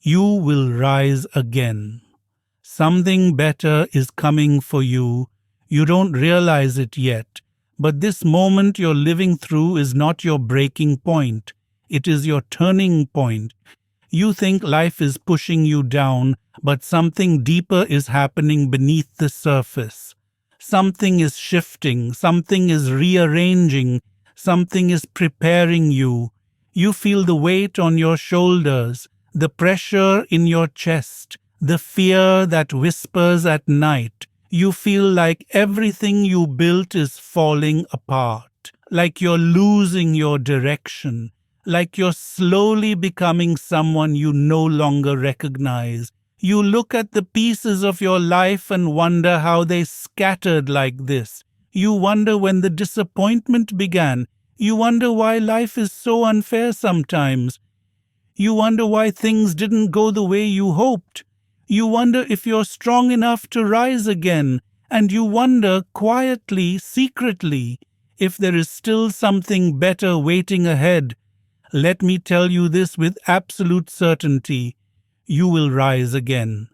You will rise again. Something better is coming for you. You don't realize it yet, but this moment you're living through is not your breaking point. It is your turning point. You think life is pushing you down, but something deeper is happening beneath the surface. Something is shifting, something is rearranging, something is preparing you. You feel the weight on your shoulders, the pressure in your chest, the fear that whispers at night. You feel like everything you built is falling apart, like you're losing your direction, like you're slowly becoming someone you no longer recognize. You look at the pieces of your life and wonder how they scattered like this. You wonder when the disappointment began. You wonder why life is so unfair sometimes. You wonder why things didn't go the way you hoped. You wonder if you're strong enough to rise again. And you wonder quietly, secretly, if there is still something better waiting ahead. Let me tell you this with absolute certainty. You will rise again.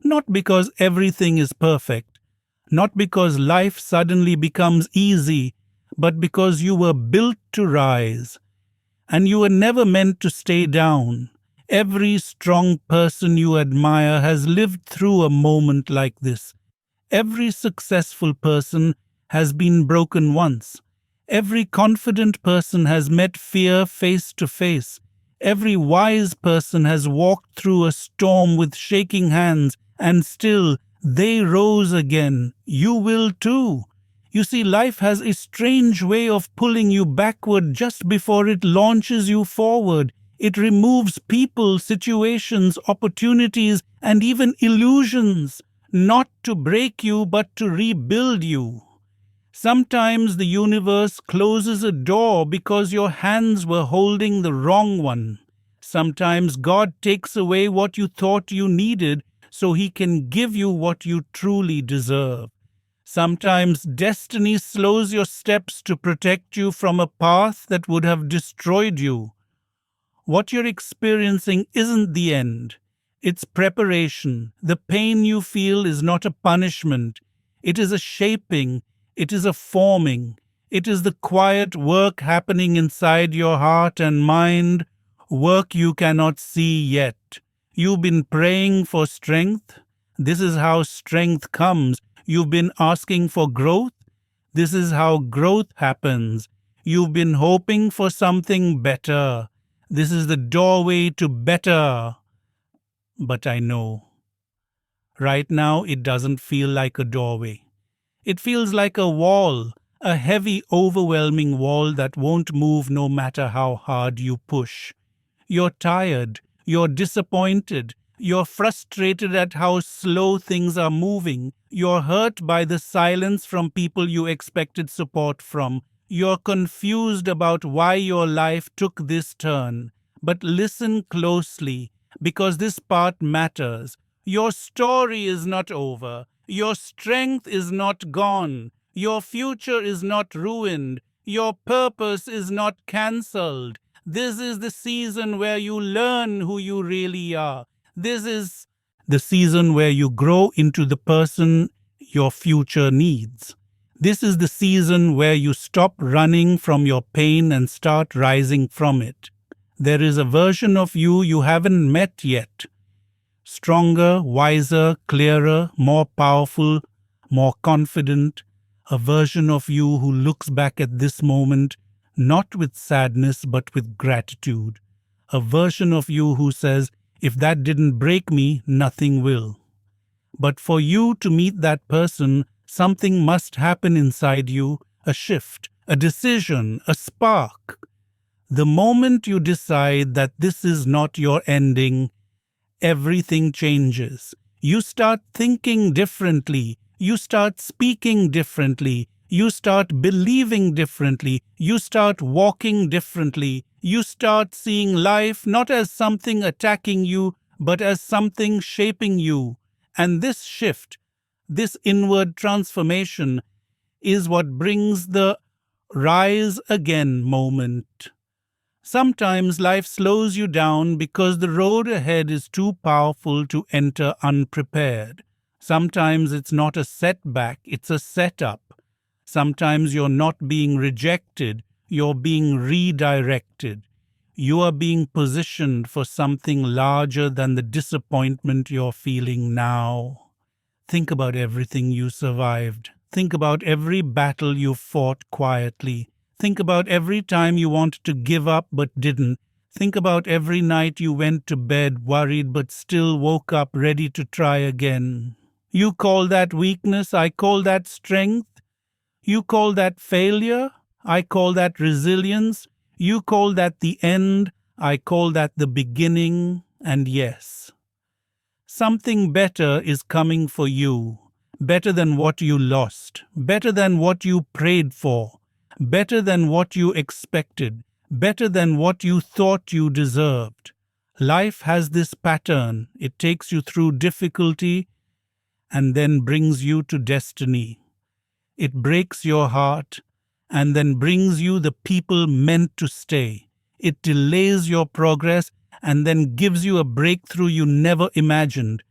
Not because everything is perfect, not because life suddenly becomes easy, but because you were built to rise. And you were never meant to stay down. Every strong person you admire has lived through a moment like this. Every successful person has been broken once. Every confident person has met fear face to face. Every wise person has walked through a storm with shaking hands, and still they rose again. You will too. You see, life has a strange way of pulling you backward just before it launches you forward. It removes people, situations, opportunities, and even illusions, not to break you but to rebuild you. Sometimes the universe closes a door because your hands were holding the wrong one. Sometimes God takes away what you thought you needed so He can give you what you truly deserve. Sometimes destiny slows your steps to protect you from a path that would have destroyed you. What you're experiencing isn't the end. It's preparation. The pain you feel is not a punishment. It is a shaping. It is a forming. It is the quiet work happening inside your heart and mind, work you cannot see yet. You've been praying for strength. This is how strength comes. You've been asking for growth. This is how growth happens. You've been hoping for something better. This is the doorway to better. But I know. Right now, it doesn't feel like a doorway. It feels like a wall, a heavy, overwhelming wall that won't move no matter how hard you push. You're tired. You're disappointed. You're frustrated at how slow things are moving. You're hurt by the silence from people you expected support from. You're confused about why your life took this turn. But listen closely, because this part matters. Your story is not over. Your strength is not gone. Your future is not ruined. Your purpose is not cancelled. This is the season where you learn who you really are. This is the season where you grow into the person your future needs. This is the season where you stop running from your pain and start rising from it. There is a version of you you haven't met yet. Stronger, wiser, clearer, more powerful, more confident. A version of you who looks back at this moment not with sadness but with gratitude. A version of you who says, if that didn't break me, nothing will. But for you to meet that person, something must happen inside you, a shift, a decision, a spark. The moment you decide that this is not your ending, everything changes. You start thinking differently. You start speaking differently. You start believing differently. You start walking differently. You start seeing life not as something attacking you, but as something shaping you. And this shift, this inward transformation, is what brings the rise again moment. Sometimes life slows you down because the road ahead is too powerful to enter unprepared. Sometimes it's not a setback, it's a setup. Sometimes you're not being rejected, you're being redirected. You are being positioned for something larger than the disappointment you're feeling now. Think about everything you survived. Think about every battle you fought quietly. Think about every time you wanted to give up but didn't. Think about every night you went to bed worried but still woke up ready to try again. You call that weakness, I call that strength. You call that failure, I call that resilience. You call that the end, I call that the beginning. And yes, something better is coming for you. Better than what you lost. Better than what you prayed for. Better than what you expected. Better than what you thought you deserved. Life has this pattern. It takes you through difficulty and then brings you to destiny. It breaks your heart and then brings you the people meant to stay. It delays your progress and then gives you a breakthrough you never imagined.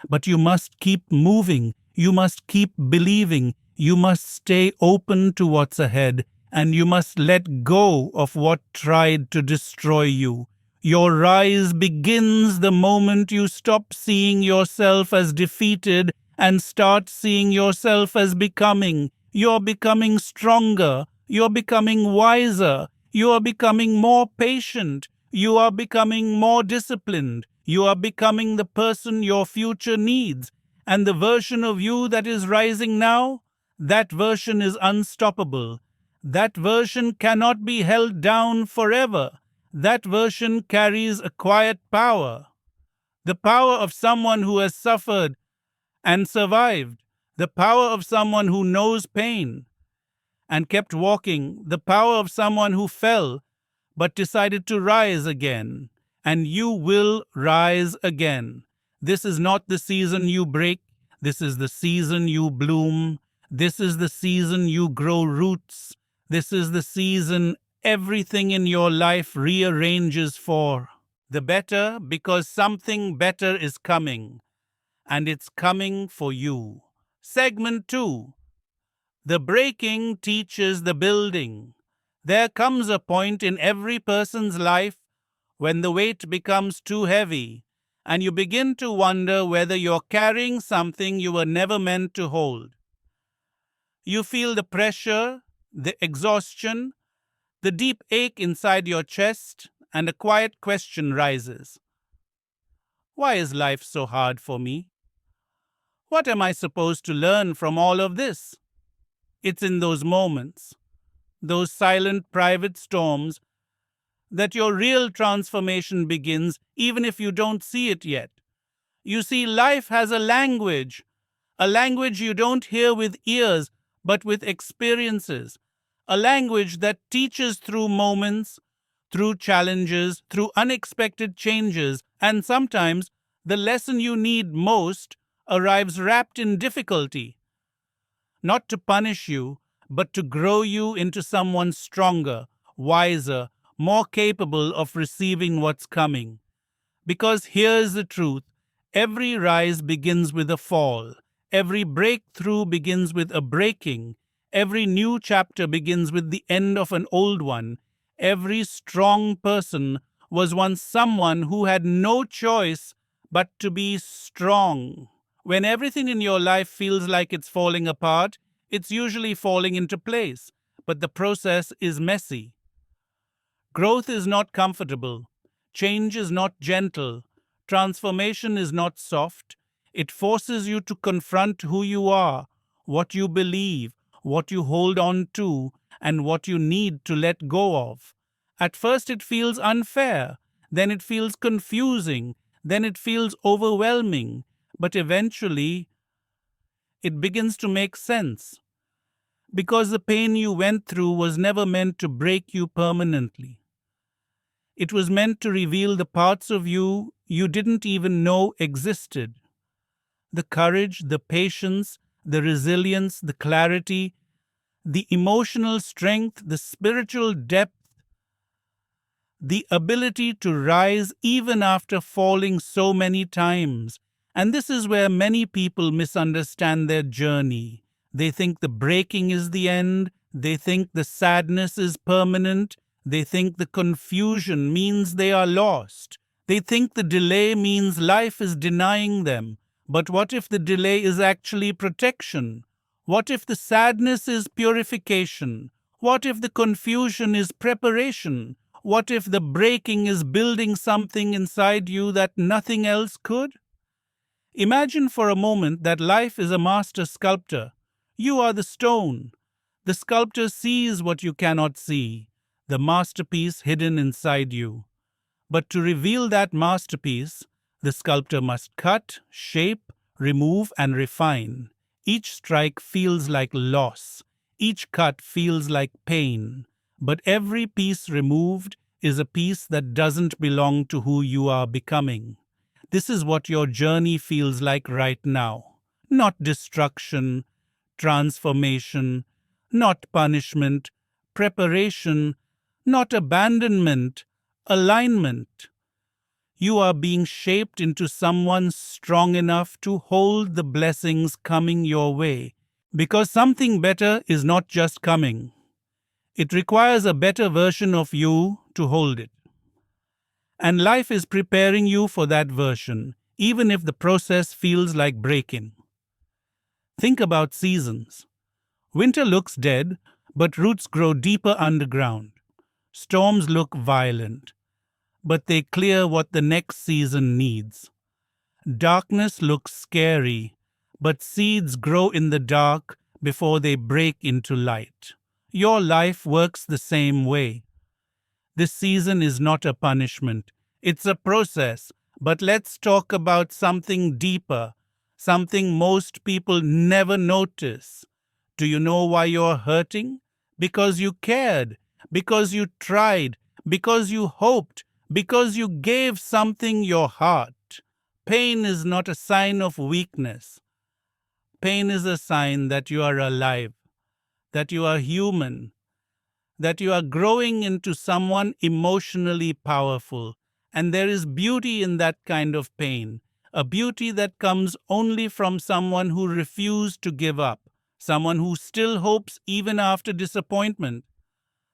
But you must keep moving. You must keep believing. You must stay open to what's ahead. And you must let go of what tried to destroy you. Your rise begins the moment you stop seeing yourself as defeated and start seeing yourself as becoming. You're becoming stronger. You're becoming wiser. You are becoming more patient. You are becoming more disciplined. You are becoming the person your future needs. And the version of you that is rising now, that version is unstoppable. That version cannot be held down forever. That version carries a quiet power. The power of someone who has suffered and survived. The power of someone who knows pain and kept walking. The power of someone who fell but decided to rise again. And you will rise again. This is not the season you break. This is the season you bloom. This is the season you grow roots. This is the season everything in your life rearranges for the better, because something better is coming, and it's coming for you. Segment 2. The breaking teaches the building. There comes a point in every person's life when the weight becomes too heavy, and you begin to wonder whether you're carrying something you were never meant to hold. You feel the pressure, the exhaustion, the deep ache inside your chest, and a quiet question rises. Why is life so hard for me? What am I supposed to learn from all of this? It's in those moments, those silent private storms, that your real transformation begins, even if you don't see it yet. You see, life has a language you don't hear with ears, but with experiences, a language that teaches through moments, through challenges, through unexpected changes, and sometimes the lesson you need most arrives wrapped in difficulty, not to punish you, but to grow you into someone stronger, wiser, more capable of receiving what's coming. Because here's the truth, every rise begins with a fall. Every breakthrough begins with a breaking. Every new chapter begins with the end of an old one. Every strong person was once someone who had no choice but to be strong. When everything in your life feels like it's falling apart, it's usually falling into place, but the process is messy. Growth is not comfortable. Change is not gentle. Transformation is not soft. It forces you to confront who you are, what you believe, what you hold on to, and what you need to let go of. At first it feels unfair, then it feels confusing, then it feels overwhelming, but eventually it begins to make sense. Because the pain you went through was never meant to break you permanently. It was meant to reveal the parts of you you didn't even know existed. The courage, the patience, the resilience, the clarity, the emotional strength, the spiritual depth the ability to rise even after falling so many times. And this is where many people misunderstand their journey. They think the breaking is the end, they think the sadness is permanent, they think the confusion means they are lost, they think the delay means life is denying them. But what if the delay is actually protection? What if the sadness is purification? What if the confusion is preparation? What if the breaking is building something inside you that nothing else could? Imagine for a moment that life is a master sculptor. You are the stone. The sculptor sees what you cannot see, the masterpiece hidden inside you. But to reveal that masterpiece, the sculptor must cut, shape, remove, and refine. Each strike feels like loss. Each cut feels like pain. But every piece removed is a piece that doesn't belong to who you are becoming. This is what your journey feels like right now. Not destruction, transformation, not punishment, preparation, not abandonment, alignment. You are being shaped into someone strong enough to hold the blessings coming your way. Because something better is not just coming. It requires a better version of you to hold it. And life is preparing you for that version, even if the process feels like breaking. Think about seasons. Winter looks dead, but roots grow deeper underground. Storms look violent, but they clear what the next season needs. Darkness looks scary, but seeds grow in the dark before they break into light. Your life works the same way. This season is not a punishment, it's a process. But let's talk about something deeper, something most people never notice. Do you know why you're hurting? Because you cared, because you tried, because you hoped, because you gave something your heart. Pain is not a sign of weakness. Pain is a sign that you are alive, that you are human, that you are growing into someone emotionally powerful. And there is beauty in that kind of pain, a beauty that comes only from someone who refused to give up, someone who still hopes even after disappointment,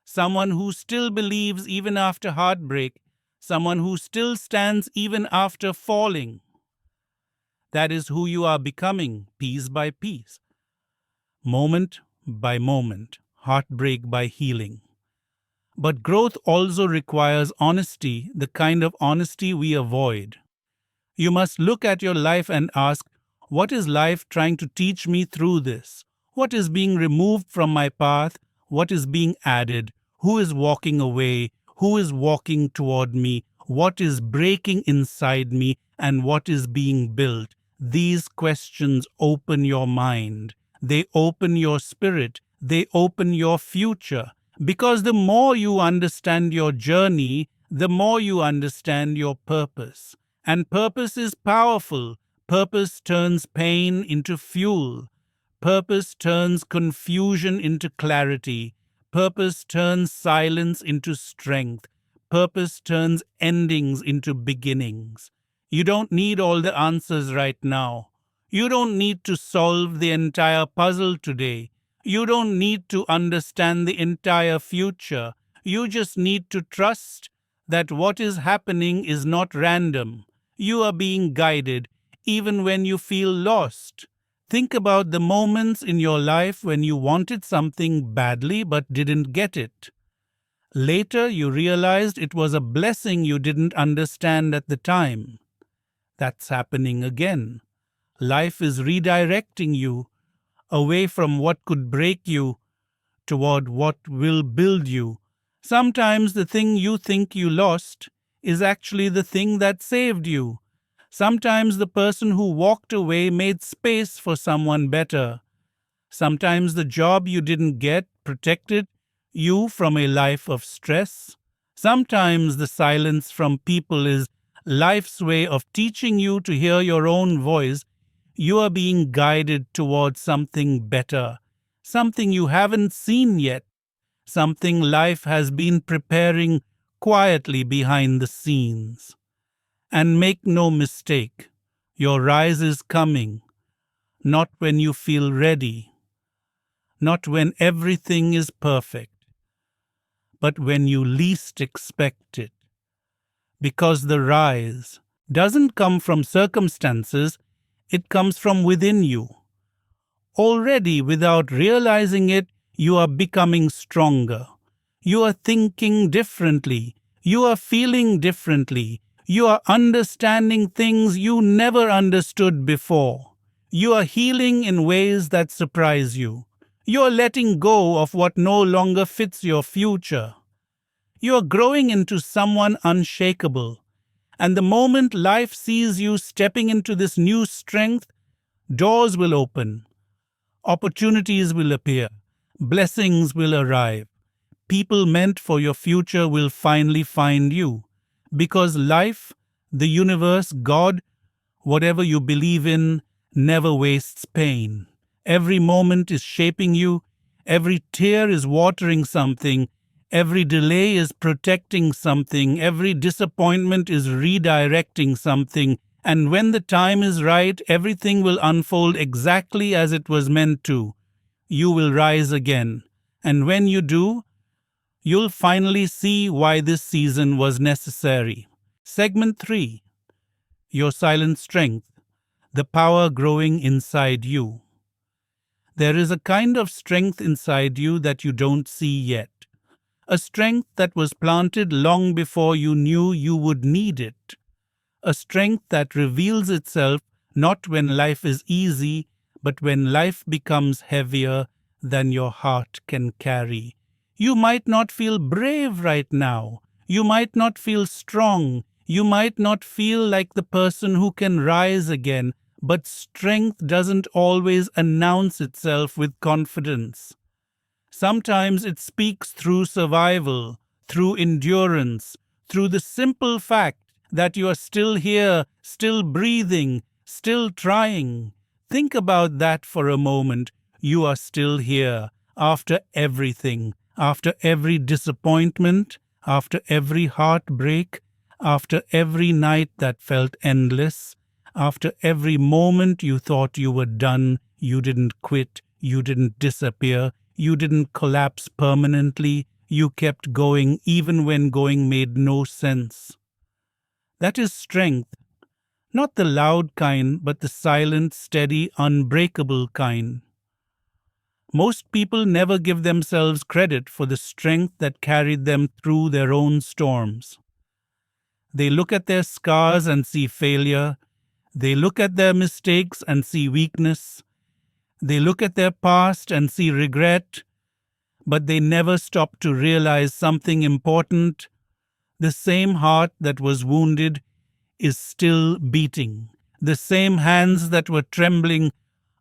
someone who still believes even after heartbreak, someone who still stands even after falling. That is who you are becoming, piece by piece, moment by moment, heartbreak by healing. But growth also requires honesty, the kind of honesty we avoid. You must look at your life and ask, what is life trying to teach me through this? What is being removed from my path? What is being added? Who is walking away? Who is walking toward me? What is breaking inside me? And what is being built? These questions open your mind. They open your spirit. They open your future. Because the more you understand your journey, the more you understand your purpose. And purpose is powerful. Purpose turns pain into fuel. Purpose turns confusion into clarity. Purpose turns silence into strength. Purpose turns endings into beginnings. You don't need all the answers right now. You don't need to solve the entire puzzle today. You don't need to understand the entire future. You just need to trust that what is happening is not random. You are being guided even when you feel lost. Think about the moments in your life when you wanted something badly but didn't get it. Later, you realized it was a blessing you didn't understand at the time. That's happening again. Life is redirecting you away from what could break you toward what will build you. Sometimes the thing you think you lost is actually the thing that saved you. Sometimes the person who walked away made space for someone better. Sometimes the job you didn't get protected you from a life of stress. Sometimes the silence from people is life's way of teaching you to hear your own voice. You are being guided towards something better, something you haven't seen yet, something life has been preparing quietly behind the scenes. And make no mistake, your rise is coming, not when you feel ready, not when everything is perfect, but when you least expect it. Because the rise doesn't come from circumstances, it comes from within you. Already, without realizing it, you are becoming stronger. You are thinking differently. You are feeling differently. You are understanding things you never understood before. You are healing in ways that surprise you. You are letting go of what no longer fits your future. You are growing into someone unshakable. And the moment life sees you stepping into this new strength, doors will open. Opportunities will appear. Blessings will arrive. People meant for your future will finally find you. Because life, the universe, God, whatever you believe in, never wastes pain. Every moment is shaping you. Every tear is watering something. Every delay is protecting something. Every disappointment is redirecting something. And when the time is right, everything will unfold exactly as it was meant to. You will rise again. And when you do, you'll finally see why this season was necessary. Segment 3. Your silent strength. The power growing inside you. There is a kind of strength inside you that you don't see yet. A strength that was planted long before you knew you would need it. A strength that reveals itself not when life is easy, but when life becomes heavier than your heart can carry. You might not feel brave right now. You might not feel strong. You might not feel like the person who can rise again, but strength doesn't always announce itself with confidence. Sometimes it speaks through survival, through endurance, through the simple fact that you are still here, still breathing, still trying. Think about that for a moment. You are still here after everything, after every disappointment, after every heartbreak, after every night that felt endless, after every moment you thought you were done. You didn't quit, you didn't disappear, you didn't collapse permanently. You kept going even when going made no sense. That is strength, not the loud kind, but the silent, steady, unbreakable kind. Most people never give themselves credit for the strength that carried them through their own storms. They look at their scars and see failure. They look at their mistakes and see weakness. They look at their past and see regret. But they never stop to realize something important. The same heart that was wounded is still beating. The same hands that were trembling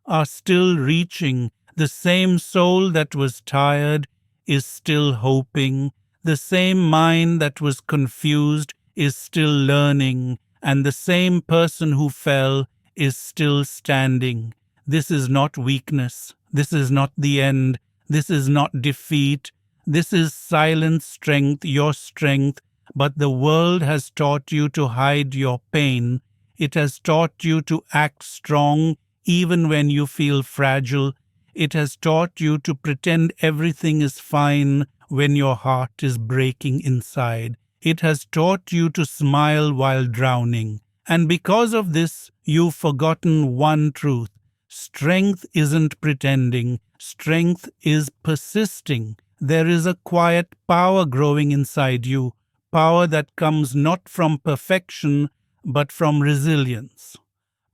are still reaching. The same soul that was tired is still hoping. The same mind that was confused is still learning. And the same person who fell is still standing. This is not weakness. This is not the end. This is not defeat. This is silent strength, your strength. But the world has taught you to hide your pain. It has taught you to act strong even when you feel fragile. It has taught you to pretend everything is fine when your heart is breaking inside. It has taught you to smile while drowning. And because of this, you've forgotten one truth. Strength isn't pretending. Strength is persisting. There is a quiet power growing inside you. Power that comes not from perfection, but from resilience.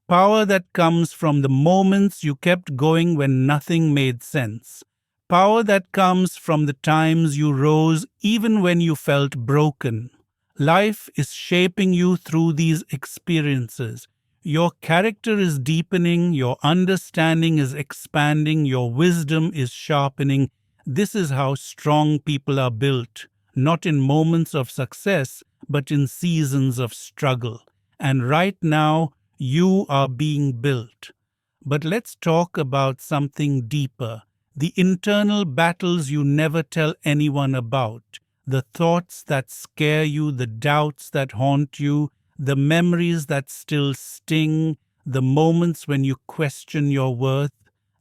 Power that comes from the moments you kept going when nothing made sense. Power that comes from the times you rose even when you felt broken. Life is shaping you through these experiences. Your character is deepening, your understanding is expanding, your wisdom is sharpening. This is how strong people are built. Not in moments of success, but in seasons of struggle. And right now, you are being built. But let's talk about something deeper. The internal battles you never tell anyone about. the thoughts that scare you, the doubts that haunt you, the memories that still sting, the moments when you question your worth,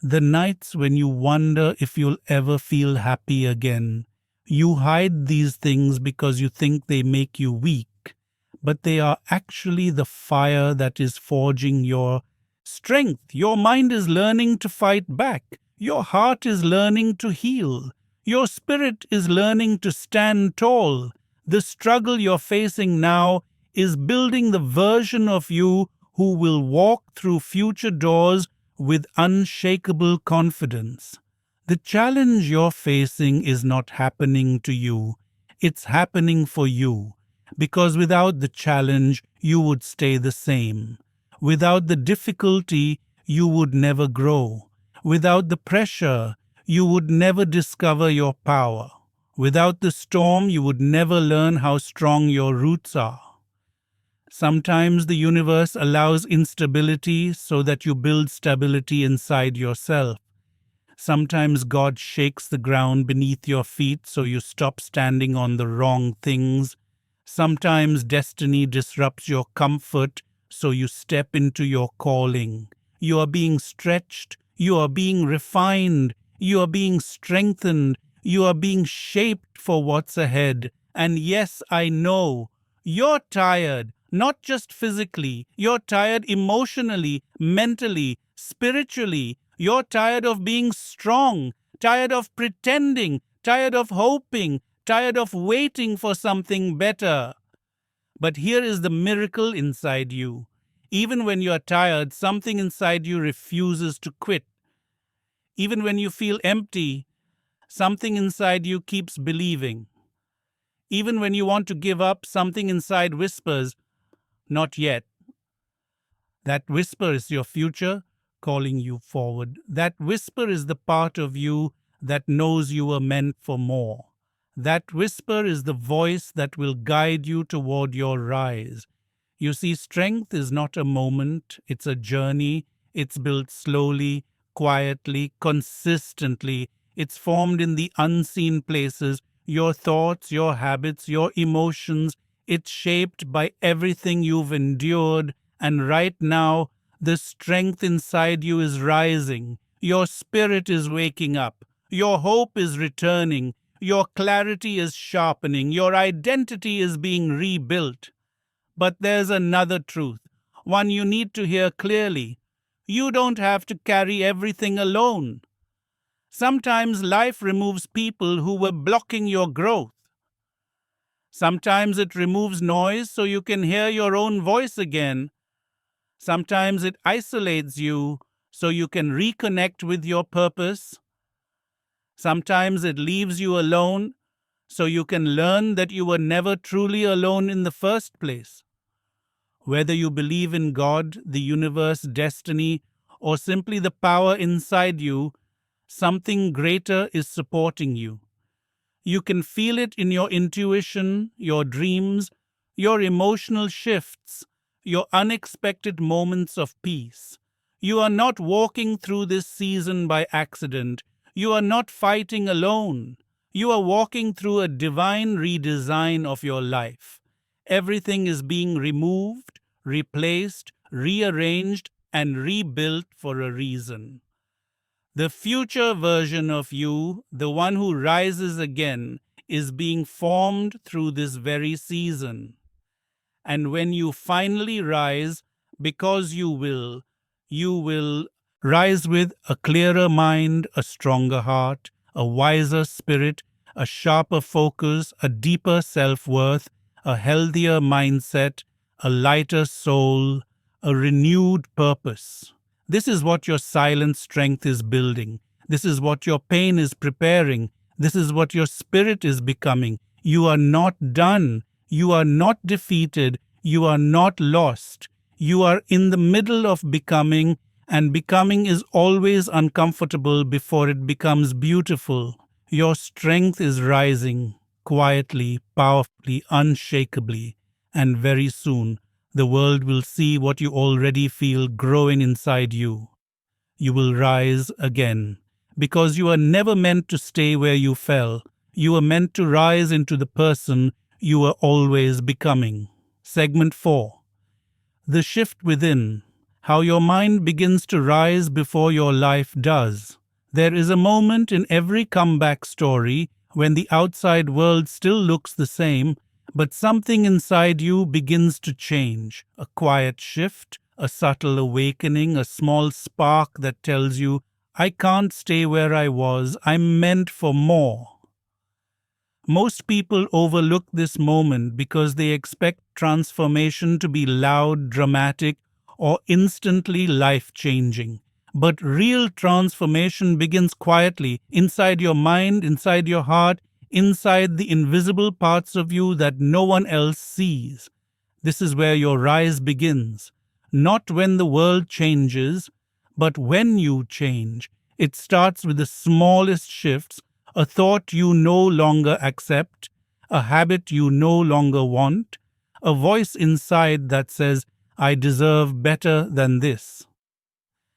the nights when you wonder if you'll ever feel happy again. You hide these things because you think they make you weak, but they are actually the fire that is forging your strength. Your mind is learning to fight back. Your heart is learning to heal. Your spirit is learning to stand tall. The struggle you're facing now is building the version of you who will walk through future doors with unshakable confidence. The challenge you're facing is not happening to you, it's happening for you. Because without the challenge, you would stay the same. Without the difficulty, you would never grow. Without the pressure, you would never discover your power. Without the storm, you would never learn how strong your roots are. Sometimes the universe allows instability so that you build stability inside yourself. Sometimes God shakes the ground beneath your feet so you stop standing on the wrong things. Sometimes destiny disrupts your comfort so you step into your calling. You are being stretched, you are being refined, you are being strengthened, you are being shaped for what's ahead. And yes, I know, you're tired, not just physically, you're tired emotionally, mentally, spiritually. You're tired of being strong, tired of pretending, tired of hoping, tired of waiting for something better. But here is the miracle inside you. Even when you're tired, something inside you refuses to quit. Even when you feel empty, something inside you keeps believing. Even when you want to give up, something inside whispers, "Not yet." That whisper is your future calling you forward. That whisper is the part of you that knows you were meant for more. That whisper is the voice that will guide you toward your rise. You see, strength is not a moment, it's a journey. It's built slowly, quietly, consistently. It's formed in the unseen places, your thoughts, your habits, your emotions. It's shaped by everything you've endured. And right now, the strength inside you is rising. Your spirit is waking up. Your hope is returning. Your clarity is sharpening. Your identity is being rebuilt. But there's another truth, one you need to hear clearly. You don't have to carry everything alone. Sometimes life removes people who were blocking your growth. Sometimes it removes noise so you can hear your own voice again. Sometimes it isolates you so you can reconnect with your purpose. Sometimes it leaves you alone so you can learn that you were never truly alone in the first place. Whether you believe in God, the universe, destiny, or simply the power inside you, something greater is supporting you. You can feel it in your intuition, your dreams, your emotional shifts, your unexpected moments of peace. You are not walking through this season by accident. You are not fighting alone. You are walking through a divine redesign of your life. Everything is being removed, replaced, rearranged, and rebuilt for a reason. The future version of you, the one who rises again, is being formed through this very season. And when you finally rise, because you will rise with a clearer mind, a stronger heart, a wiser spirit, a sharper focus, a deeper self-worth, a healthier mindset, a lighter soul, a renewed purpose. This is what your silent strength is building. This is what your pain is preparing. This is what your spirit is becoming. You are not done. You are not defeated. You are not lost. You are in the middle of becoming, and becoming is always uncomfortable before it becomes beautiful. Your strength is rising quietly, powerfully, unshakably, and very soon the world will see what you already feel growing inside you. You will rise again, because you are never meant to stay where you fell. You were meant to rise into the person you were always becoming. Segment 4. The shift within. How your mind begins to rise before your life does. There is a moment in every comeback story when the outside world still looks the same, but something inside you begins to change. A quiet shift, a subtle awakening, a small spark that tells you, I can't stay where I was, I'm meant for more. Most people overlook this moment because they expect transformation to be loud, dramatic, or instantly life changing. But real transformation begins quietly, inside your mind, inside your heart, inside the invisible parts of you that no one else sees. This is where your rise begins. Not when the world changes, but when you change. It starts with the smallest shifts, a thought you no longer accept, a habit you no longer want, a voice inside that says, I deserve better than this.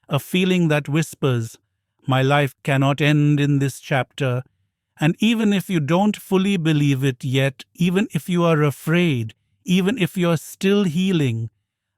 A feeling that whispers, my life cannot end in this chapter. And even if you don't fully believe it yet, even if you are afraid, even if you're still healing,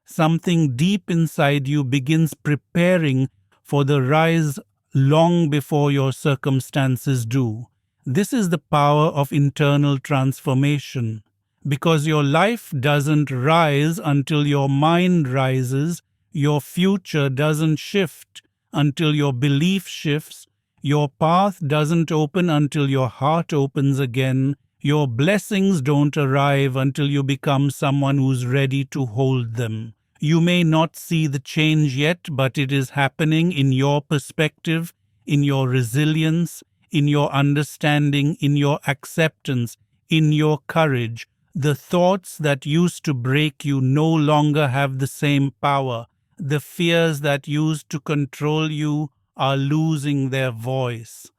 something deep inside you begins preparing for the rise long before your circumstances do. This is the power of internal transformation. Because your life doesn't rise until your mind rises, your future doesn't shift until your belief shifts, your path doesn't open until your heart opens again, your blessings don't arrive until you become someone who's ready to hold them. You may not see the change yet, but it is happening in your perspective, in your resilience, in your understanding, in your acceptance, in your courage. The thoughts that used to break you no longer have the same power. The fears that used to control you are losing their voice.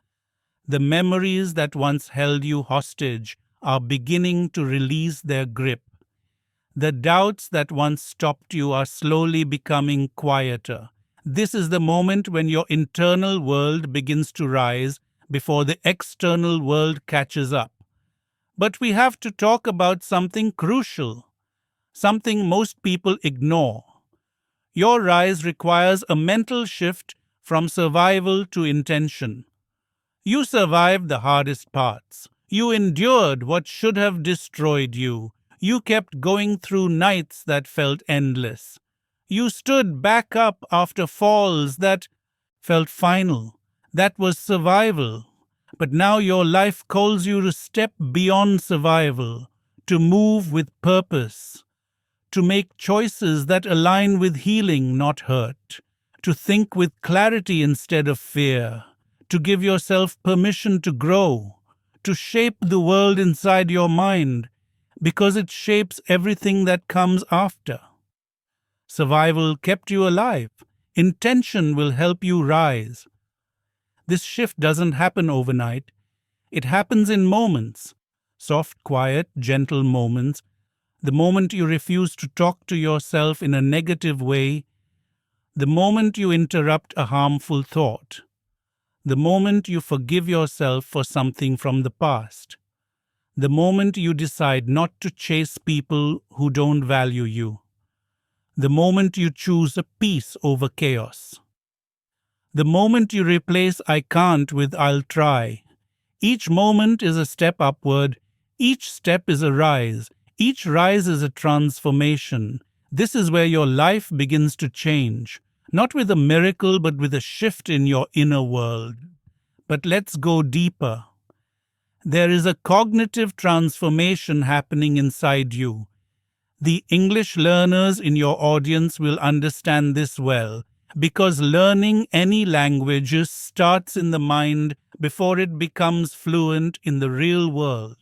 The memories that once held you hostage are beginning to release their grip. The doubts that once stopped you are slowly becoming quieter. This is the moment when your internal world begins to rise before the external world catches up. But we have to talk about something crucial, something most people ignore. Your rise requires a mental shift from survival to intention. You survived the hardest parts. You endured what should have destroyed you. You kept going through nights that felt endless. You stood back up after falls that felt final. That was survival. But now your life calls you to step beyond survival, to move with purpose, to make choices that align with healing, not hurt, to think with clarity instead of fear, to give yourself permission to grow, to shape the world inside your mind, because it shapes everything that comes after. Survival kept you alive. Intention will help you rise. This shift doesn't happen overnight. It happens in moments, soft, quiet, gentle moments. The moment you refuse to talk to yourself in a negative way, the moment you interrupt a harmful thought, the moment you forgive yourself for something from the past, the moment you decide not to chase people who don't value you, the moment you choose a peace over chaos, the moment you replace I can't with I'll try. Each moment is a step upward, each step is a rise, each rise is a transformation. This is where your life begins to change, not with a miracle but with a shift in your inner world. But let's go deeper. There is a cognitive transformation happening inside you. The English learners in your audience will understand this well, because learning any language starts in the mind before it becomes fluent in the real world.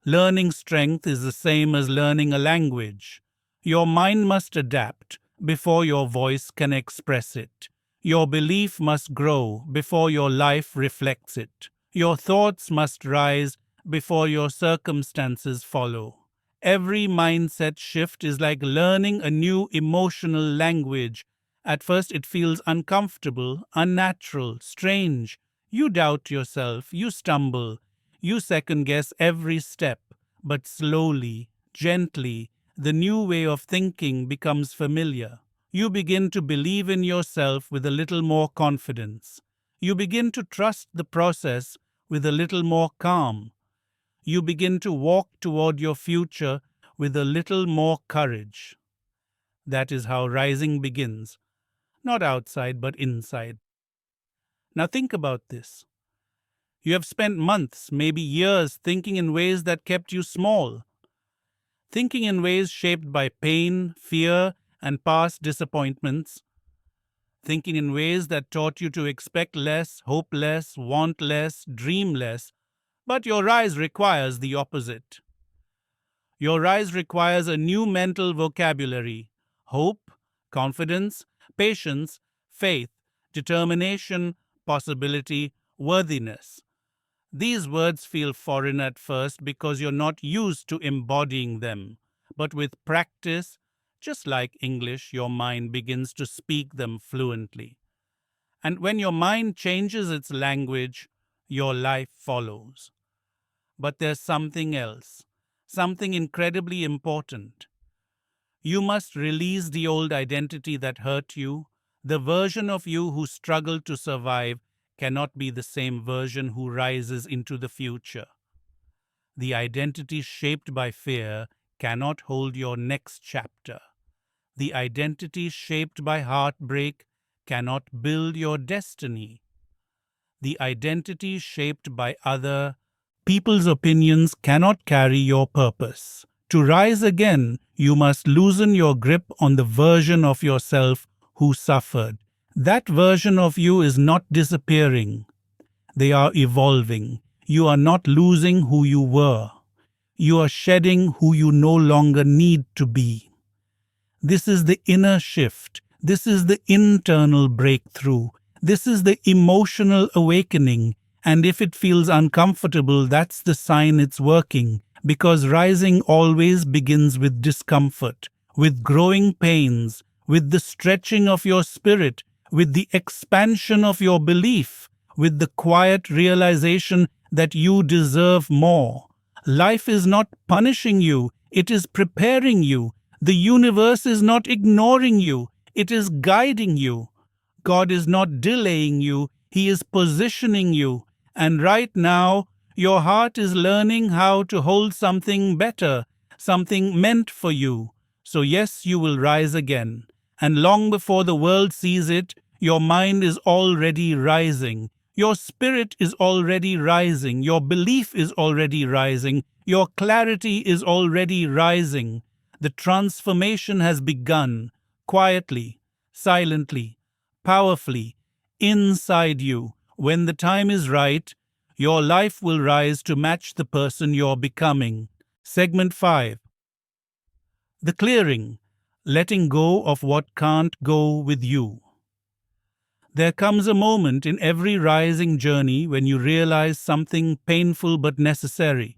Learning strength is the same as learning a language. Your mind must adapt before your voice can express it. Your belief must grow before your life reflects it. Your thoughts must rise before your circumstances follow. Every mindset shift is like learning a new emotional language. At first it feels uncomfortable, unnatural, strange. You doubt yourself, you stumble. You second guess every step, but slowly, gently, the new way of thinking becomes familiar. You begin to believe in yourself with a little more confidence. You begin to trust the process with a little more calm. You begin to walk toward your future with a little more courage. That is how rising begins, not outside but inside. Now think about this. You have spent months, maybe years, thinking in ways that kept you small, thinking in ways shaped by pain, fear, and past disappointments, thinking in ways that taught you to expect less, hope less, want less, dream less. But your rise requires the opposite. Your rise requires a new mental vocabulary: hope, confidence, patience, faith, determination, possibility, worthiness. These words feel foreign at first because you're not used to embodying them. But with practice, just like English, your mind begins to speak them fluently. And when your mind changes its language, your life follows. But there's something else, something incredibly important. You must release the old identity that hurt you. The version of you who struggled to survive cannot be the same version who rises into the future. The identity shaped by fear cannot hold your next chapter. The identity shaped by heartbreak cannot build your destiny. The identity shaped by other people's opinions cannot carry your purpose. To rise again, you must loosen your grip on the version of yourself who suffered. That version of you is not disappearing. They are evolving. You are not losing who you were. You are shedding who you no longer need to be. This is the inner shift. This is the internal breakthrough. This is the emotional awakening. And if it feels uncomfortable, that's the sign it's working. Because rising always begins with discomfort, with growing pains, with the stretching of your spirit, with the expansion of your belief, with the quiet realization that you deserve more. Life is not punishing you, it is preparing you. The universe is not ignoring you, it is guiding you. God is not delaying you, He is positioning you. And right now, your heart is learning how to hold something better, something meant for you. So yes, you will rise again. And long before the world sees it, your mind is already rising. Your spirit is already rising. Your belief is already rising. Your clarity is already rising. The transformation has begun, quietly, silently, powerfully, inside you. When the time is right, your life will rise to match the person you're becoming. Segment 5. The clearing, letting go of what can't go with you. There comes a moment in every rising journey when you realize something painful but necessary.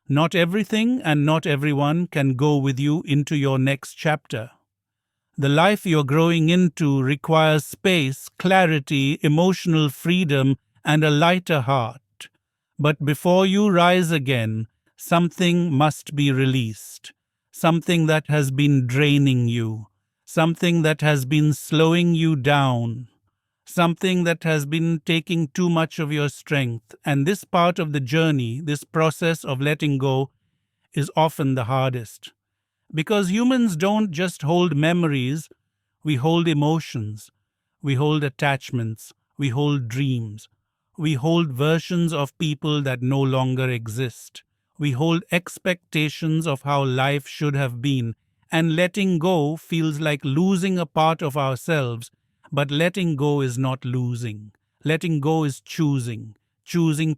Not everything and not everyone can go with you into your next chapter. The life you're growing into requires space, clarity, emotional freedom, and a lighter heart. But before you rise again, something must be released. Something that has been draining you. Something that has been slowing you down. Something that has been taking too much of your strength. And this part of the journey, this process of letting go, is often the hardest. Because humans don't just hold memories, we hold emotions, we hold attachments, we hold dreams, we hold versions of people that no longer exist. We hold expectations of how life should have been, and letting go feels like losing a part of ourselves. But letting go is not losing. Letting go is choosing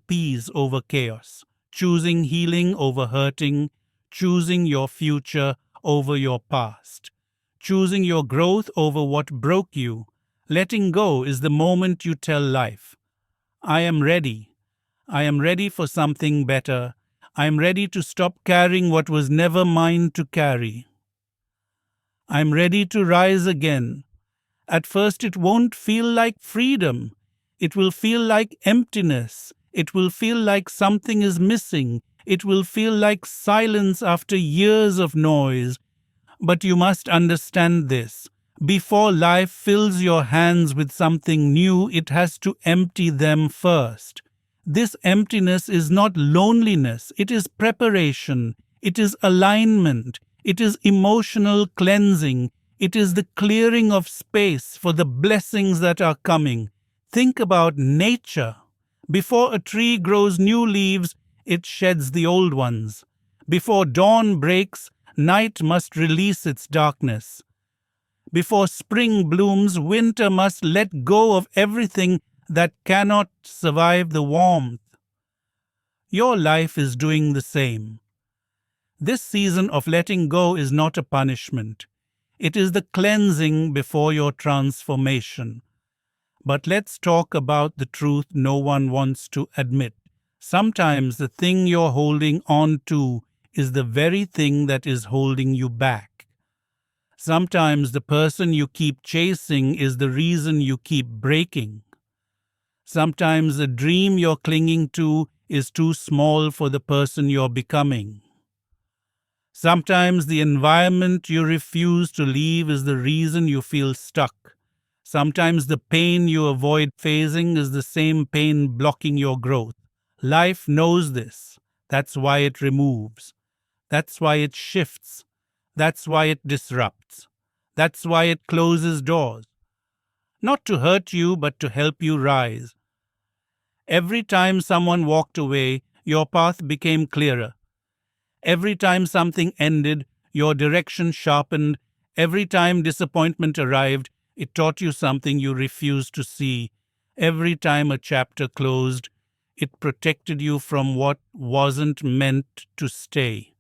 peace over chaos, choosing healing over hurting, choosing your future over your past, choosing your growth over what broke you. Letting go is the moment you tell life, I am ready. I am ready for something better. I am ready to stop carrying what was never mine to carry. I am ready to rise again. At first, it won't feel like freedom. It will feel like emptiness. It will feel like something is missing. It will feel like silence after years of noise. But you must understand this. Before life fills your hands with something new, it has to empty them first. This emptiness is not loneliness, it is preparation, it is alignment, it is emotional cleansing, it is the clearing of space for the blessings that are coming. Think about nature. Before a tree grows new leaves, it sheds the old ones. Before dawn breaks, night must release its darkness. Before spring blooms, winter must let go of everything that cannot survive the warmth. Your life is doing the same. This season of letting go is not a punishment. It is the cleansing before your transformation. But let's talk about the truth no one wants to admit. Sometimes the thing you're holding on to is the very thing that is holding you back. Sometimes the person you keep chasing is the reason you keep breaking. Sometimes the dream you're clinging to is too small for the person you're becoming. Sometimes the environment you refuse to leave is the reason you feel stuck. Sometimes the pain you avoid facing is the same pain blocking your growth. Life knows this. That's why it removes. That's why it shifts. That's why it disrupts. That's why it closes doors. Not to hurt you, but to help you rise. Every time someone walked away, your path became clearer. Every time something ended, your direction sharpened. Every time disappointment arrived, it taught you something you refused to see. Every time a chapter closed, it protected you from what wasn't meant to stay.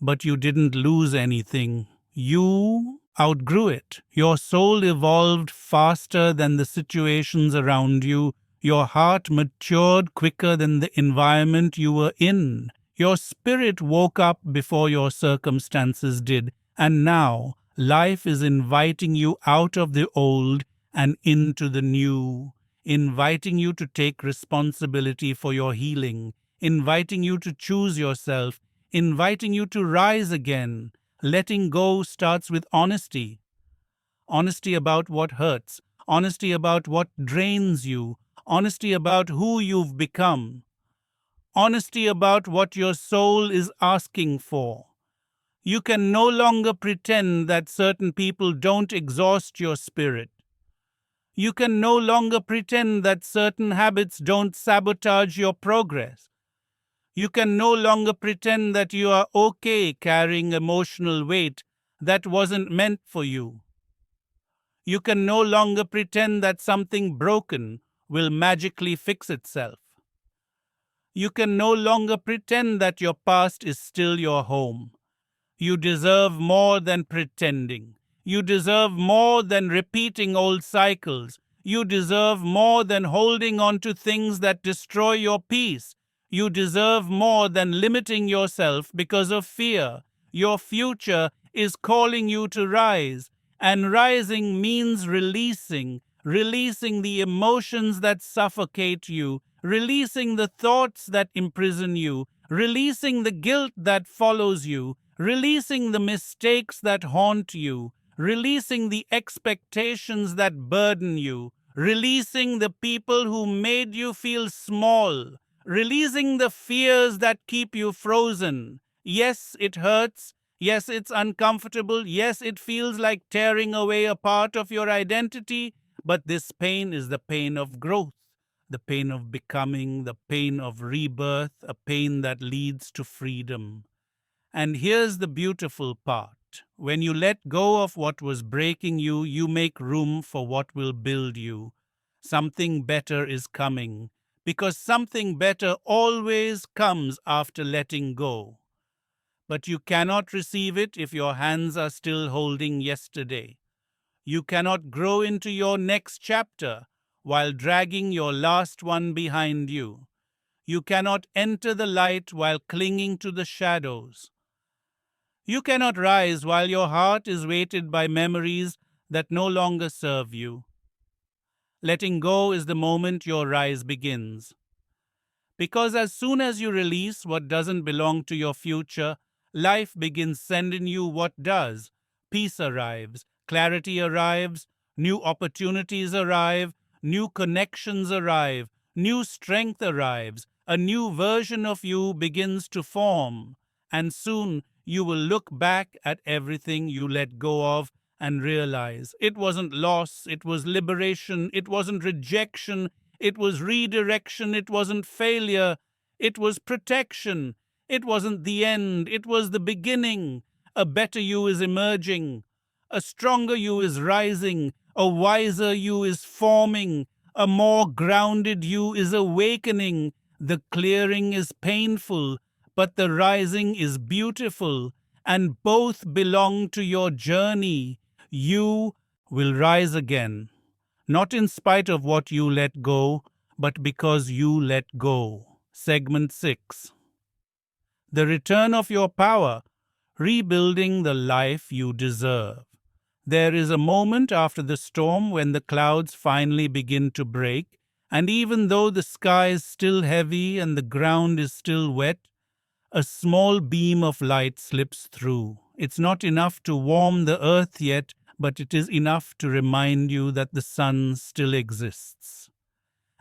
But you didn't lose anything. You outgrew it. Your soul evolved faster than the situations around you. Your heart matured quicker than the environment you were in. Your spirit woke up before your circumstances did. And now, life is inviting you out of the old and into the new, inviting you to take responsibility for your healing, inviting you to choose yourself, inviting you to rise again. Letting go starts with honesty. Honesty about what hurts, honesty about what drains you, honesty about who you've become, honesty about what your soul is asking for. You can no longer pretend that certain people don't exhaust your spirit. You can no longer pretend that certain habits don't sabotage your progress. You can no longer pretend that you are okay carrying emotional weight that wasn't meant for you. You can no longer pretend that something broken will magically fix itself. You can no longer pretend that your past is still your home. You deserve more than pretending. You deserve more than repeating old cycles. You deserve more than holding on to things that destroy your peace. You deserve more than limiting yourself because of fear. Your future is calling you to rise, and rising means releasing the emotions that suffocate you, releasing the thoughts that imprison you, releasing the guilt that follows you, releasing the mistakes that haunt you, releasing the expectations that burden you, releasing the people who made you feel small, releasing the fears that keep you frozen. Yes, it hurts. Yes, it's uncomfortable. Yes, it feels like tearing away a part of your identity. But this pain is the pain of growth, the pain of becoming, the pain of rebirth, a pain that leads to freedom. And here's the beautiful part. When you let go of what was breaking you, you make room for what will build you. Something better is coming, because something better always comes after letting go. But you cannot receive it if your hands are still holding yesterday. You cannot grow into your next chapter while dragging your last one behind you. You cannot enter the light while clinging to the shadows. You cannot rise while your heart is weighted by memories that no longer serve you. Letting go is the moment your rise begins. Because as soon as you release what doesn't belong to your future, life begins sending you what does. Peace arrives, clarity arrives, new opportunities arrive, new connections arrive, new strength arrives, a new version of you begins to form. And soon you will look back at everything you let go of and realize it wasn't loss, it was liberation, it wasn't rejection, it was redirection, it wasn't failure, it was protection. It wasn't the end, it was the beginning. A better you is emerging, a stronger you is rising, a wiser you is forming, a more grounded you is awakening. The clearing is painful, but the rising is beautiful, and both belong to your journey. You will rise again, not in spite of what you let go, but because you let go. Segment 6. The return of your power, rebuilding the life you deserve. There is a moment after the storm when the clouds finally begin to break, and even though the sky is still heavy and the ground is still wet, a small beam of light slips through. It's not enough to warm the earth yet, but it is enough to remind you that the sun still exists.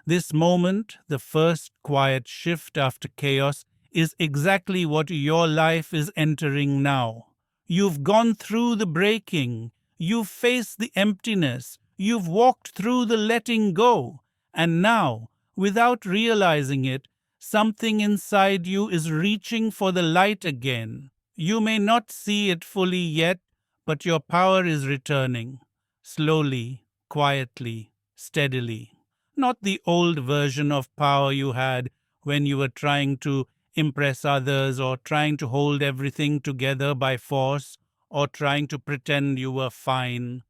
This moment, the first quiet shift after chaos, is exactly what your life is entering now. You've gone through the breaking, you've faced the emptiness, you've walked through the letting go, and now, without realizing it, something inside you is reaching for the light again. You may not see it fully yet, but your power is returning, slowly, quietly, steadily. Not the old version of power you had when you were trying to impress others or trying to hold everything together by force or trying to pretend you were fine.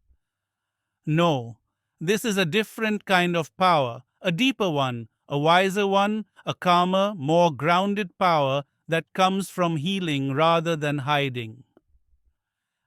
No, this is a different kind of power, a deeper one, a wiser one, a calmer, more grounded power that comes from healing rather than hiding.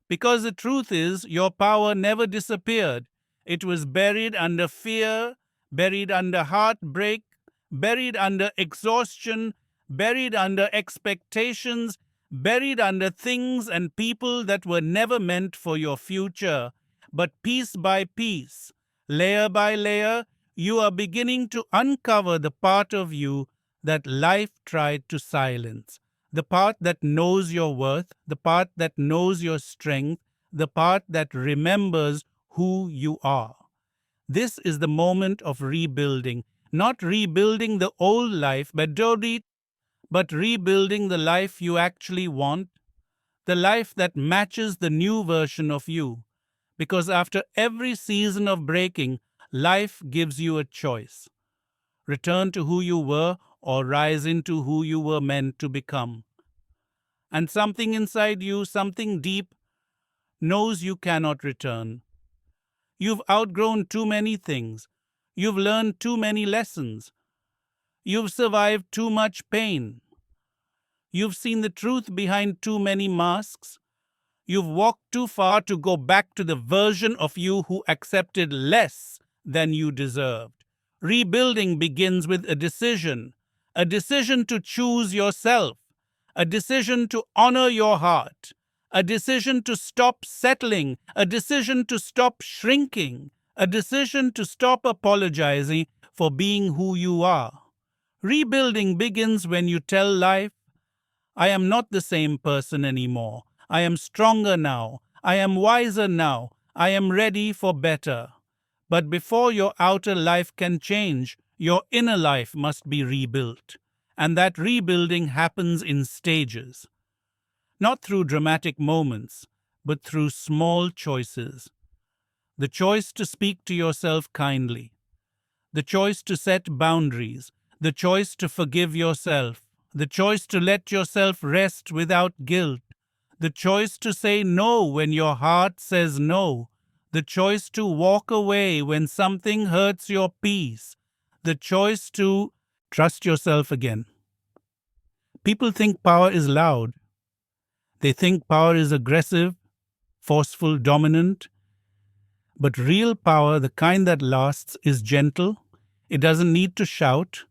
Because the truth is, your power never disappeared. It was buried under fear, buried under heartbreak, buried under exhaustion, buried under expectations, buried under things and people that were never meant for your future. But piece by piece, layer by layer, you are beginning to uncover the part of you that life tried to silence. The part that knows your worth, the part that knows your strength, the part that remembers who you are. This is the moment of rebuilding, not rebuilding the old life, but rebuilding the life you actually want, the life that matches the new version of you. Because after every season of breaking, life gives you a choice. Return to who you were or rise into who you were meant to become. And something inside you, something deep, knows you cannot return. You've outgrown too many things. You've learned too many lessons. You've survived too much pain. You've seen the truth behind too many masks. You've walked too far to go back to the version of you who accepted less than you deserved. Rebuilding begins with a decision to choose yourself, a decision to honor your heart, a decision to stop settling, a decision to stop shrinking, a decision to stop apologizing for being who you are. Rebuilding begins when you tell life, I am not the same person anymore. I am stronger now. I am wiser now. I am ready for better. But before your outer life can change, your inner life must be rebuilt. And that rebuilding happens in stages. Not through dramatic moments, but through small choices. The choice to speak to yourself kindly. The choice to set boundaries. The choice to forgive yourself. The choice to let yourself rest without guilt. The choice to say no when your heart says no. The choice to walk away when something hurts your peace. The choice to trust yourself again. People think power is loud. They think power is aggressive, forceful, dominant. But real power, the kind that lasts, is gentle. It doesn't need to shout.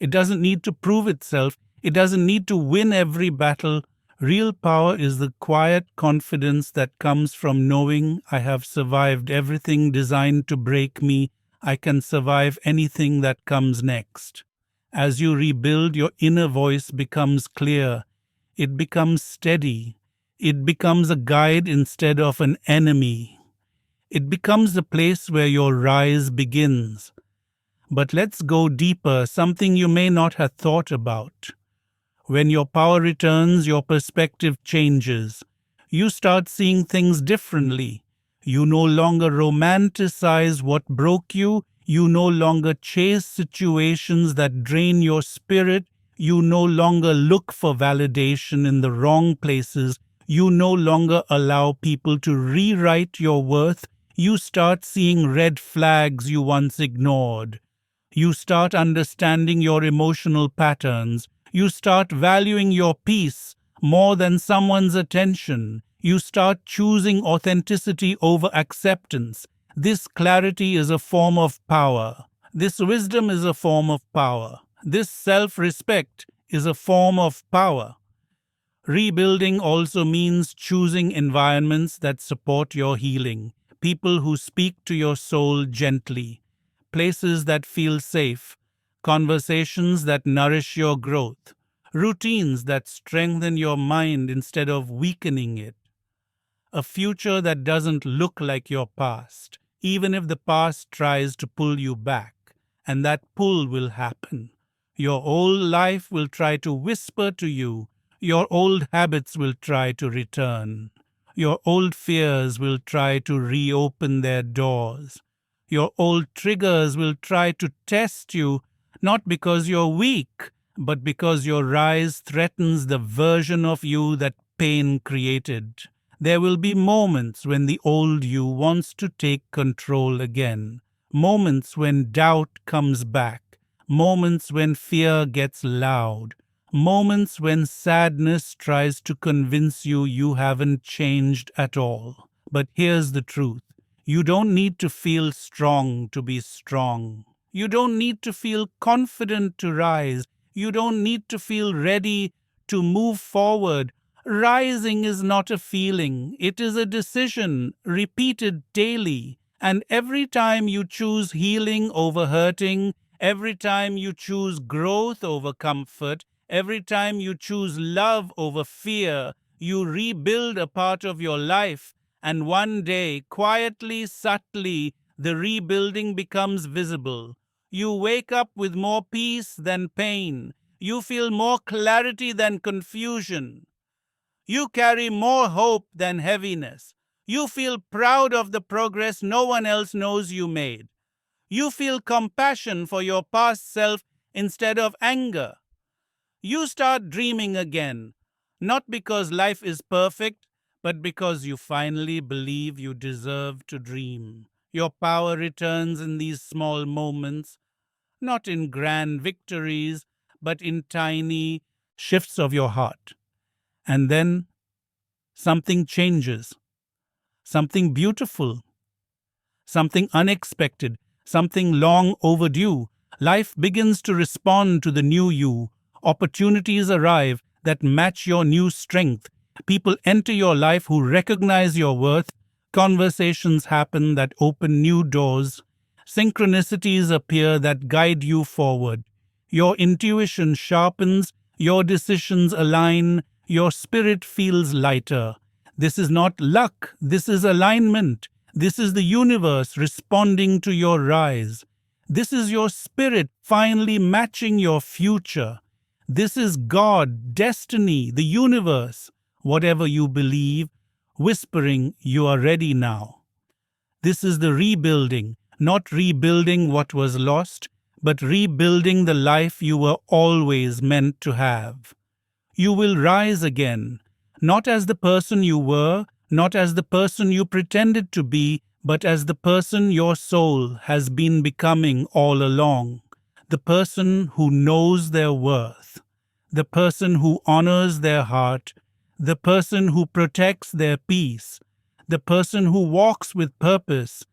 It doesn't need to prove itself. It doesn't need to win every battle. Real power is the quiet confidence that comes from knowing I have survived everything designed to break me. I can survive anything that comes next. As you rebuild, your inner voice becomes clear. It becomes steady. It becomes a guide instead of an enemy. It becomes the place where your rise begins. But let's go deeper, something you may not have thought about. When your power returns, your perspective changes. You start seeing things differently. You no longer romanticize what broke you. You no longer chase situations that drain your spirit. You no longer look for validation in the wrong places. You no longer allow people to rewrite your worth. You start seeing red flags you once ignored. You start understanding your emotional patterns. You start valuing your peace more than someone's attention. You start choosing authenticity over acceptance. This clarity is a form of power. This wisdom is a form of power. This self-respect is a form of power. Rebuilding also means choosing environments that support your healing, people who speak to your soul gently, places that feel safe, conversations that nourish your growth, routines that strengthen your mind instead of weakening it, a future that doesn't look like your past, even if the past tries to pull you back, and that pull will happen. Your old life will try to whisper to you. Your old habits will try to return. Your old fears will try to reopen their doors. Your old triggers will try to test you, not because you're weak, but because your rise threatens the version of you that pain created. There will be moments when the old you wants to take control again, moments when doubt comes back, moments when fear gets loud, moments when sadness tries to convince you you haven't changed at all. But here's the truth. You don't need to feel strong to be strong. You don't need to feel confident to rise. You don't need to feel ready to move forward. Rising is not a feeling. It is a decision repeated daily. And every time you choose healing over hurting, every time you choose growth over comfort, every time you choose love over fear, you rebuild a part of your life. And one day, quietly, subtly, the rebuilding becomes visible. You wake up with more peace than pain. You feel more clarity than confusion. You carry more hope than heaviness. You feel proud of the progress no one else knows you made. You feel compassion for your past self instead of anger. You start dreaming again, not because life is perfect, but because you finally believe you deserve to dream. Your power returns in these small moments, not in grand victories, but in tiny shifts of your heart. And then something changes, something beautiful, something unexpected, something long overdue. Life begins to respond to the new you. Opportunities arrive that match your new strength. People enter your life who recognize your worth. Conversations happen that open new doors. Synchronicities appear that guide you forward. Your intuition sharpens, your decisions align, your spirit feels lighter. This is not luck, this is alignment. This is the universe responding to your rise. This is your spirit finally matching your future. This is God, destiny, the universe, whatever you believe, whispering you are ready now. This is the rebuilding, not rebuilding what was lost, but rebuilding the life you were always meant to have. You will rise again, not as the person you were, not as the person you pretended to be, but as the person your soul has been becoming all along. The person who knows their worth, the person who honors their heart, the person who protects their peace, the person who walks with purpose,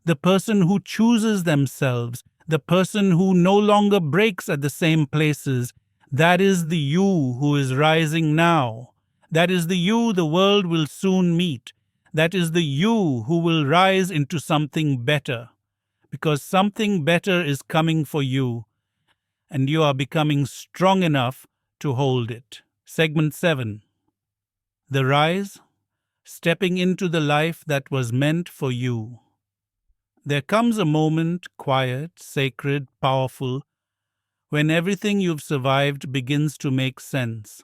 the person who chooses themselves, the person who no longer breaks at the same places. That is the you who is rising now. That is the you the world will soon meet. That is the you who will rise into something better. Because something better is coming for you, and you are becoming strong enough to hold it. Segment 7. The Rise, Stepping into the Life That Was Meant for You. There comes a moment, quiet, sacred, powerful, when everything you've survived begins to make sense.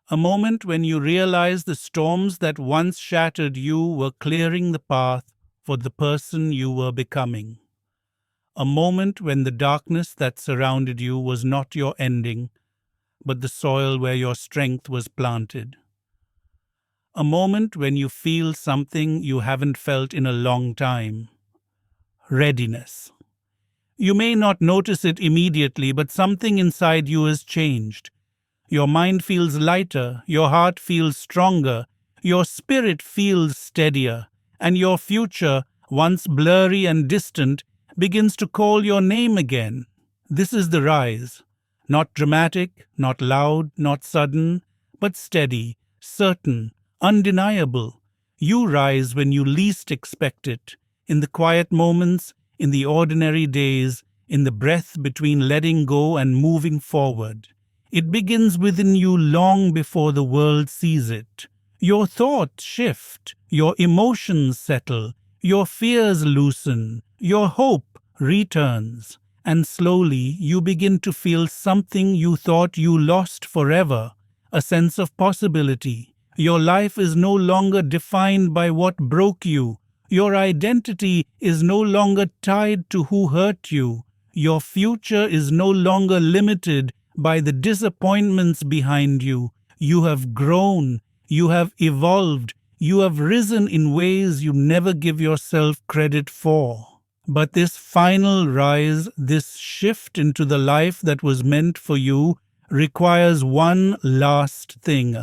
A moment when you realize the storms that once shattered you were clearing the path for the person you were becoming. A moment when the darkness that surrounded you was not your ending, but the soil where your strength was planted. A moment when you feel something you haven't felt in a long time. Readiness. You may not notice it immediately, but something inside you has changed. Your mind feels lighter, your heart feels stronger, your spirit feels steadier, and your future, once blurry and distant, begins to call your name again. This is the rise. Not dramatic, not loud, not sudden, but steady, certain, undeniable. You rise when you least expect it, in the quiet moments, in the ordinary days, in the breath between letting go and moving forward. It begins within you long before the world sees it. Your thoughts shift, your emotions settle, your fears loosen, your hope returns, and slowly you begin to feel something you thought you lost forever, a sense of possibility. Your life is no longer defined by what broke you. Your identity is no longer tied to who hurt you. Your future is no longer limited by the disappointments behind you. You have grown, you have evolved, you have risen in ways you never give yourself credit for. But this final rise, this shift into the life that was meant for you, requires one last thing: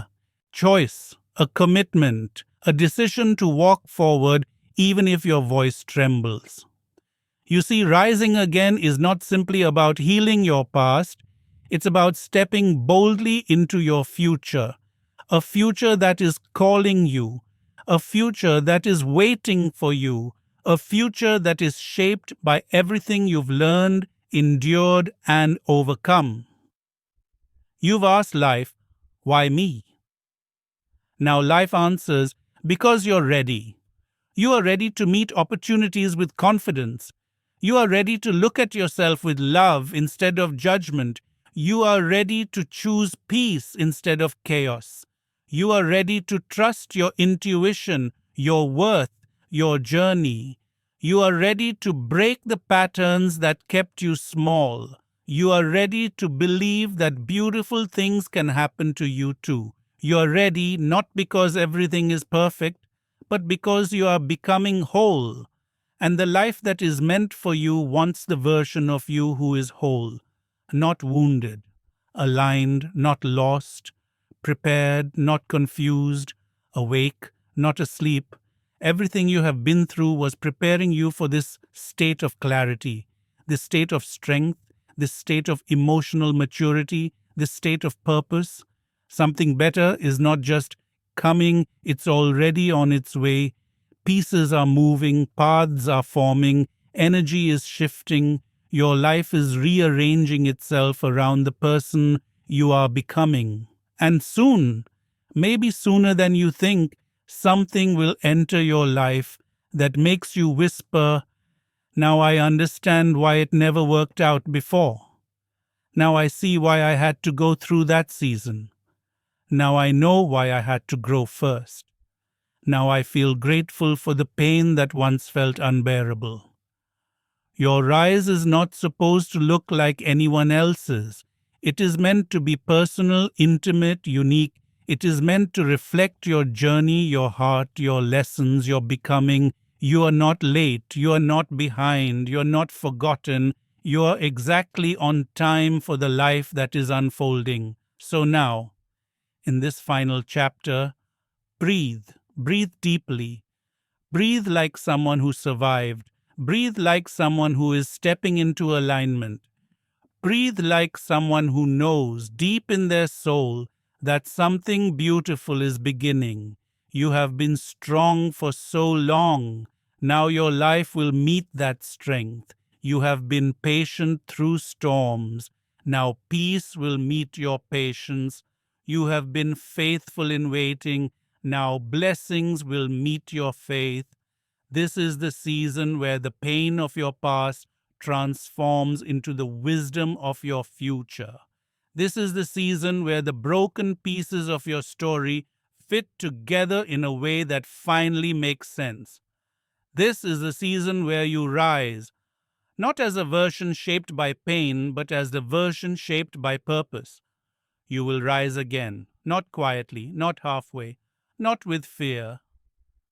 choice, a commitment, a decision to walk forward even if your voice trembles. You see, rising again is not simply about healing your past, it's about stepping boldly into your future, a future that is calling you, a future that is waiting for you, a future that is shaped by everything you've learned, endured, and overcome. You've asked life, why me? Now life answers, because you're ready. You are ready to meet opportunities with confidence. You are ready to look at yourself with love instead of judgment. You are ready to choose peace instead of chaos. You are ready to trust your intuition, your worth, your journey. You are ready to break the patterns that kept you small. You are ready to believe that beautiful things can happen to you too. You are ready not because everything is perfect, but because you are becoming whole. And the life that is meant for you wants the version of you who is whole, not wounded, aligned, not lost, prepared, not confused, awake, not asleep. Everything you have been through was preparing you for this state of clarity, this state of strength, this state of emotional maturity, this state of purpose. Something better is not just coming, it's already on its way. Pieces are moving, paths are forming, energy is shifting, your life is rearranging itself around the person you are becoming. And soon, maybe sooner than you think, something will enter your life that makes you whisper, "Now I understand why it never worked out before. Now I see why I had to go through that season. Now I know why I had to grow first. Now I feel grateful for the pain that once felt unbearable." Your rise is not supposed to look like anyone else's. It is meant to be personal, intimate, unique. It is meant to reflect your journey, your heart, your lessons, your becoming. You are not late. You are not behind. You are not forgotten. You are exactly on time for the life that is unfolding. So now, in this final chapter, breathe. Breathe deeply. Breathe like someone who survived. Breathe like someone who is stepping into alignment. Breathe like someone who knows deep in their soul that something beautiful is beginning. You have been strong for so long. Now your life will meet that strength. You have been patient through storms. Now peace will meet your patience. You have been faithful in waiting. Now blessings will meet your faith. This is the season where the pain of your past transforms into the wisdom of your future. This is the season where the broken pieces of your story fit together in a way that finally makes sense. This is the season where you rise, not as a version shaped by pain, but as the version shaped by purpose. You will rise again, not quietly, not halfway, not with fear,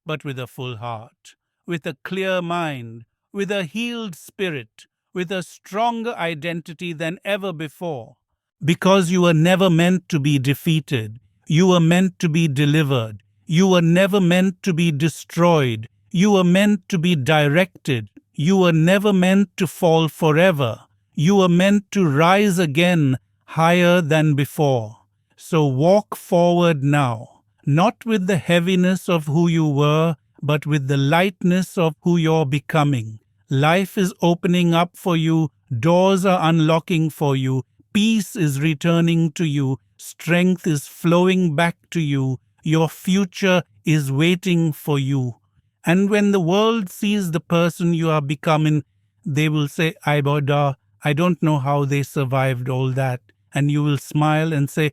but with a full heart, with a clear mind, with a healed spirit, with a stronger identity than ever before. Because you were never meant to be defeated. You were meant to be delivered. You were never meant to be destroyed. You were meant to be directed. You were never meant to fall forever. You were meant to rise again higher than before. So walk forward now, not with the heaviness of who you were, but with the lightness of who you're becoming. Life is opening up for you. Doors are unlocking for you. Peace is returning to you. Strength is flowing back to you. Your future is waiting for you. And when the world sees the person you are becoming, they will say, Aiboda, I don't know how they survived all that. And you will smile and say,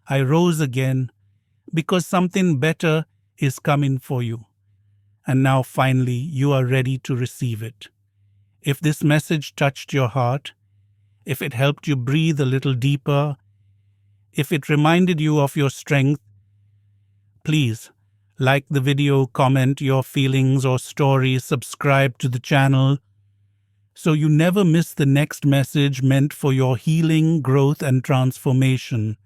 I rose again because something better is coming for you. And now finally, you are ready to receive it. If this message touched your heart, if it helped you breathe a little deeper, if it reminded you of your strength, please like the video, comment your feelings or stories, subscribe to the channel so you never miss the next message meant for your healing, growth, and transformation.